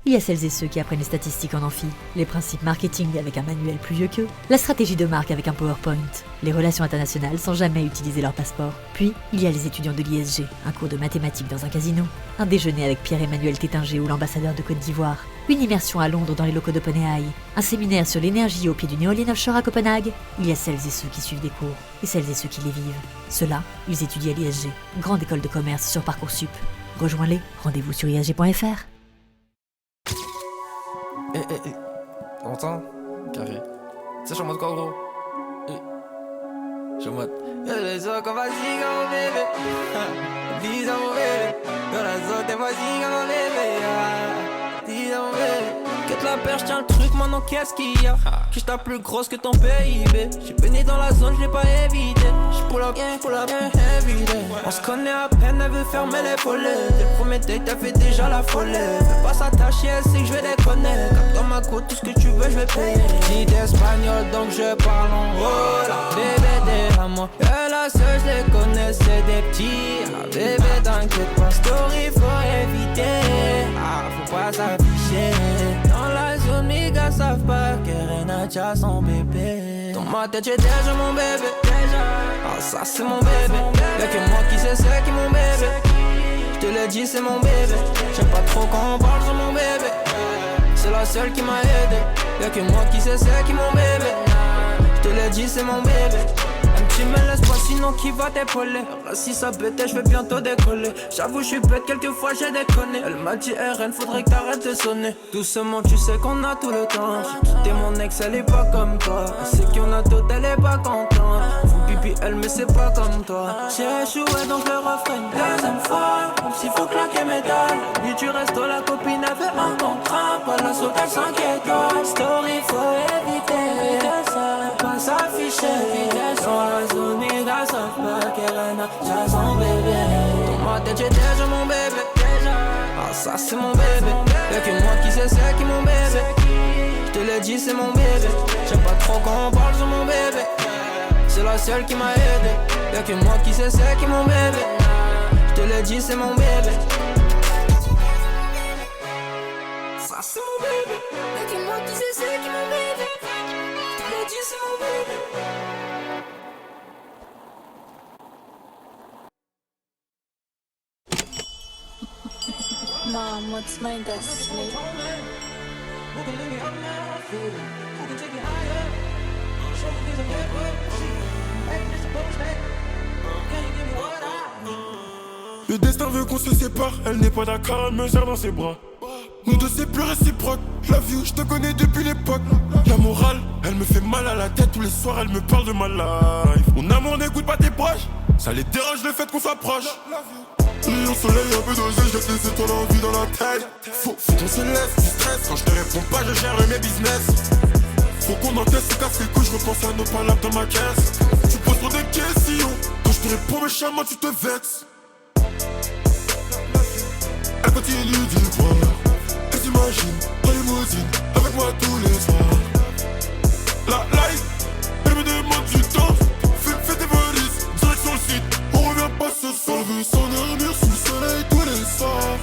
Il y a celles et ceux qui apprennent les statistiques en amphi, les principes marketing avec un manuel plus vieux qu'eux, la stratégie de marque avec un PowerPoint, les relations internationales sans jamais utiliser leur passeport. Puis, il y a les étudiants de l'ISG, un cours de mathématiques dans un casino, un déjeuner avec Pierre-Emmanuel Tétinger ou l'ambassadeur de Côte d'Ivoire, une immersion à Londres dans les locaux d'OpenAI, un séminaire sur l'énergie au pied d'une éolienne offshore à Copenhague. Il y a celles et ceux qui suivent des cours, et celles et ceux qui les vivent. Ceux-là, ils étudient à l'ISG, grande école de commerce sur Parcoursup. Rejoins-les, rendez-vous sur isg.fr. T'entends? Carré. Tu sais, je suis en mode quoi, gros? Je suis en mode. Les autres, comme vas-y, comme mon bébé. Dis à mon bébé. Dans la zone, t'es vas-y, comme mon bébé. Dis à mon bébé. Quitte la perche, tiens le truc, maintenant qu'est-ce qu'il y a? Que j't'as plus grosse que ton PIB. J'suis baigné dans la zone, j'l'ai pas évité. J'pull up bien, everyday. On se connaît à peine, elle veut fermer les volets. Dès le premier date, elle fait déjà la folie. Fais pas s'attacher, elle sait que j'vais déconner. Cap dans ma côte, tout ce que tu veux, j'vais payer. Dis d'espagnol, donc je parle en hola. Bébé, des amours, que la seule, j'les connais, c'est des petits. Bébé, t'inquiète pas, story, faut éviter. Faut pas s'afficher. Dans la zone, mes gars savent pas que Renacha a son bébé. Dans ma tête, j'ai déjà mon bébé. Ça c'est mon bébé. Y'a que moi qui sais c'est qui mon bébé. J'te le dis c'est mon bébé. J'aime pas trop quand on parle sur mon bébé. C'est la seule qui m'a aidé. Y'a que moi qui sais c'est qui mon bébé. J'te le dis c'est mon bébé. Tu me laisses pas sinon qui va t'épauler. Si ça bête, je vais bientôt décoller. J'avoue je suis bête, quelquefois j'ai déconné. Elle m'a dit RN, faudrait que t'arrêtes de sonner. Doucement tu sais qu'on a tout le temps. J'ai quitté mon ex, elle est pas comme toi. Elle sait qu'on a tout, elle est pas contente. Faut pipi elle mais c'est pas comme toi. J'ai échoué donc le refrain une deuxième fois. Comme s'il faut claquer mes dalles. Lui tu restes la copine avait un contrat. Pas la sauter sans qu'étoile. Story faut éviter. Pas s'afficher. Dans la zone, les gars savent pas qu'elle a son bébé. Dans ma tête, j'ai déjà mon bébé. Ça, c'est mon bébé. Y'a que moi qui sais c'est qui mon bébé. J'te le dis, c'est mon bébé. J'aime pas trop quand on parle sur mon bébé. C'est la seule qui m'a aidé. Y'a que moi qui sais c'est qui mon bébé. J'te le dis, c'est mon bébé. Ça, c'est mon bébé. Y'a que moi qui sais c'est qui mon bébé. J'te le dis, c'est mon bébé. Mom, what's my destiny? Le destin veut qu'on se sépare, elle n'est pas d'accord, elle me serre dans ses bras. Nous deux c'est plus réciproque, la vue, je te connais depuis l'époque. La morale, elle me fait mal à la tête, tous les soirs elle me parle de ma life. Mon amour n'écoute pas tes proches, ça les dérange le fait qu'on soit proche. Rayon soleil un peu dosé, j'ai laissé ton envie dans la tête. Faut qu'on se laisse du stress, quand je te réponds pas je gère mes business. Faut qu'on encaisse, se casse les couilles, je repense à nos palabres dans ma caisse. Tu poses trop de questions, quand je te réponds méchamment tu te vexes. Elle continue d'y croire, elle s'imagine en limousine avec moi tous les soirs. La life, elle me demande du temps, fais tes valises, direction le site. On revient pas ce soir, elle veut s'endormir sous le soleil tous les soirs.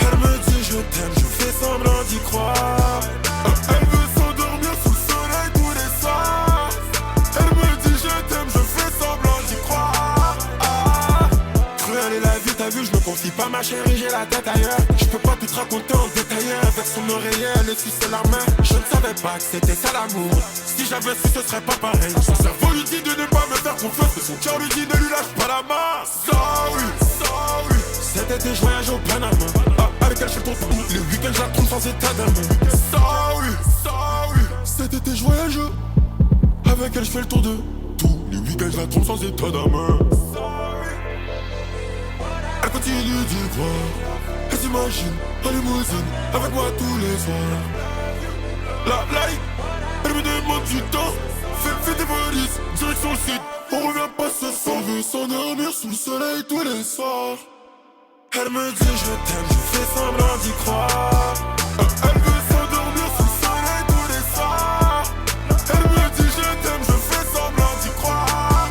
Elle me dit je t'aime, je fais semblant d'y croire. Elle veut s'endormir sous le soleil tous les soirs. Elle me dit je t'aime, je fais semblant d'y croire. Cruelle est la vie, t'as vu, je me confie pas ma chérie, j'ai la tête ailleurs. Je peux pas tout te raconter en détail. Avec son oreiller, elle suit la main. Je ne savais pas que c'était ça l'amour. Si j'avais su, ce serait pas pareil. Son cerveau lui dit de ne pas me faire confiance, mais son cœur lui dit ne lui lâche pas la main. Sorry. Cet été, je voyage au Panama. Avec elle, je fais le tour de tout. Les week-ends, je la trompe sans état d'âme. Sorry. Cet été, je voyage. Avec elle, je fais le tour de tout. Les week-ends, je la trompe sans état d'âme. Elle continue d'y croire, elle s'imagine en limousine avec moi tous les soirs. La life, elle me demande du temps, fais tes valises, direction le site. On revient pas ce soir, on veut s'endormir sous le soleil tous les soirs. Elle me dit je t'aime, je fais semblant d'y croire. Elle veut s'endormir sous le soleil tous les soirs. Elle me dit je t'aime, je fais semblant d'y croire.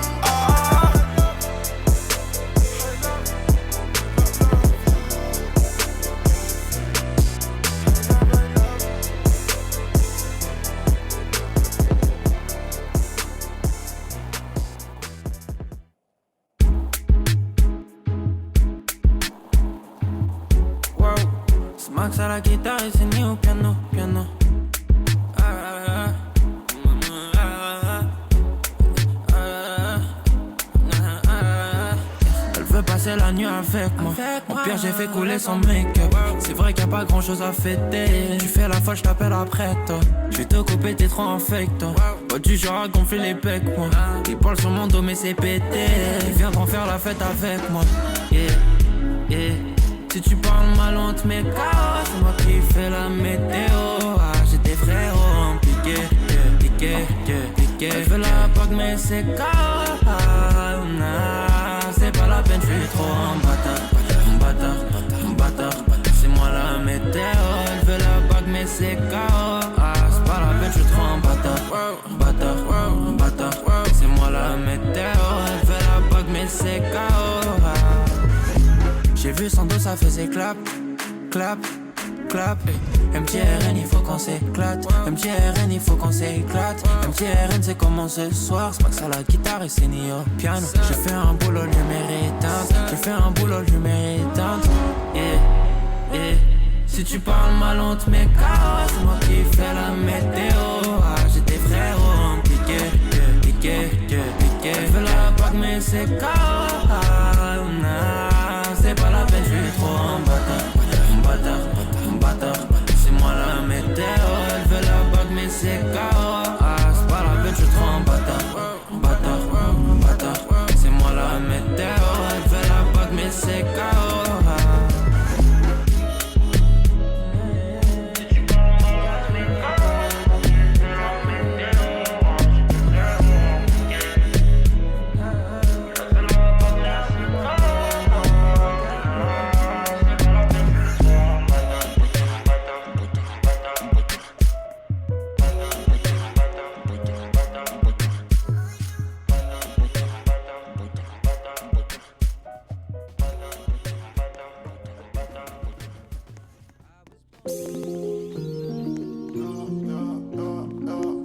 Max à la guitare et c'est ni au piano, piano. Passer la nuit avec moi. Au pire j'ai fait couler son make-up. C'est vrai qu'il y a pas grand chose à fêter. Tu fais la folle, je t'appelle après toi. Je vais te couper, t'es trop en fake toi. Oh, tu genre à gonfler les pecs moi. Ils parlent sur mon dos mais c'est pété. Ils viendront faire la fête avec moi. Yeah, yeah. Si tu parles mal on te met KO. C'est moi qui fais la météo. Ah, j'ai des frérots en piqué, piqué, piqué. Elle fait la bague mais c'est KO. Ah, c'est pas la peine, je suis trop un bâtard. C'est moi la météo. Elle veut la bague mais c'est KO. Ah, c'est pas la peine, je suis trop un bâtard. C'est moi la météo. Elle veut la bague mais c'est KO. Ah. J'ai vu son dos, ça faisait clap, clap, clap. MTRN, il faut qu'on s'éclate. MTRN, il faut qu'on s'éclate. MTRN, c'est comment ce soir. C'est pas que ça la guitare et c'est ni au piano. J'ai fait un boulot, lumière éteinte. J'ai fait un boulot, lumière éteinte. Yeah. Si tu parles mal, on te met KO. C'est moi qui fais la météo. Ah, j'ai des frérots en piqué. Elle veut la bague, mais c'est KO. Ah, c'est pas la peine, je suis trop un bâtard. C'est moi la météo. Elle veut la bague, mais c'est KO. Ah, c'est pas la peine, je suis trop un bâtard. C'est moi la météo. Elle veut la bague, mais c'est KO.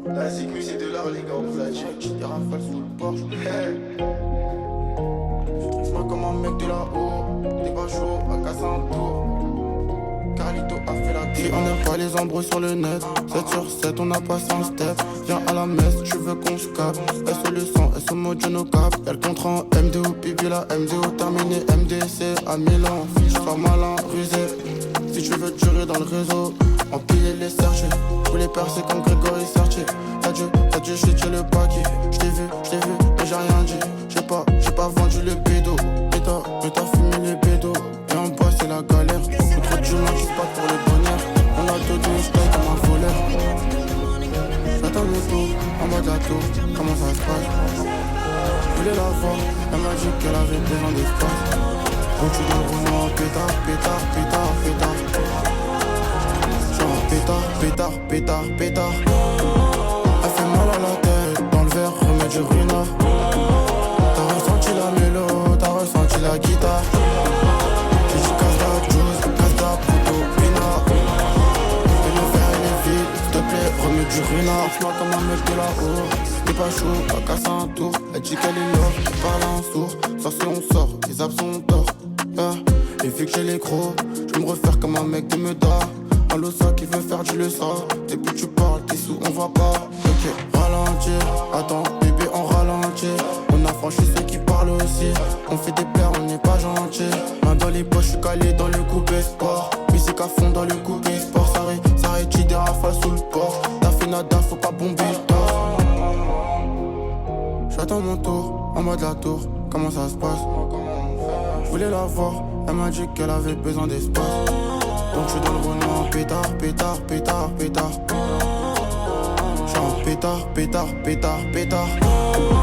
La sécu c'est de l'art les gars, on vous a check. Des rafales sous le porche. Hey. Je moi comme un mec de là-haut. T'es pas chaud, à casser un tour. Carlito a fait la tête. On n'aime pas les embrouilles sur le net. 7 sur 7, on a passé un step. Viens à la messe, tu veux qu'on se capte. SO le sang, SO mode no cap. Y'a le contrat en MDO, pipi la MDO terminé. MDC à Milan, fiche sois malin, rusé. Si tu veux durer dans le réseau, empiler les sergés. Tous les percer comme Grégory Sertier. T'as dû chuter le paquet. J't'ai vu, mais j'ai rien dit. J'ai pas vendu le bédo. Mais t'as fumé les bédos. Et en bas c'est la galère. Beaucoup trop d'humains qui se battent pour le bonheur. On a tout dit, j'paye comme un voleur. J'attends le tour, en mode la tour. Comment ça se passe? Je voulais la voir, elle m'a dit qu'elle avait besoin d'espace. Donc tu dans le roulement, pétard. Genre pétard. Elle fait mal à la tête, dans le verre, remets du ruinard. T'as ressenti la mélo, t'as ressenti la guitare. J'ai dit casse ta juice, casse ta poteau, pinard. Et le verre il est vide, s'il te plaît, remets du ruinard. Moi comme un mec de là-haut, t'es pas chaud, pas casser un tour. Elle dit qu'elle est lourde, elle parle un sourd. Sors si on sort, les absents d'or. Et vu que j'ai les crocs, je vais me refaire comme un mec de Meda. Un losa qui veut faire du leçon. Depuis tu parles, t'es sous, on va pas. Ok, ralentir, attends, bébé, on ralentit. On a franchi ceux qui parlent aussi. On fait des pleurs, on n'est pas gentil. Main dans les poches, je suis calé dans le coupé sport. Musique à fond dans le coupé sport. Ça rétire des rafales sous le port. T'as fait nada, faut pas bomber le tort. J'attends mon tour, en mode la tour. Comment ça se passe? Je voulais la voir, elle m'a dit qu'elle avait besoin d'espace. Donc je suis dans le roulement, pétard. Genre pétard.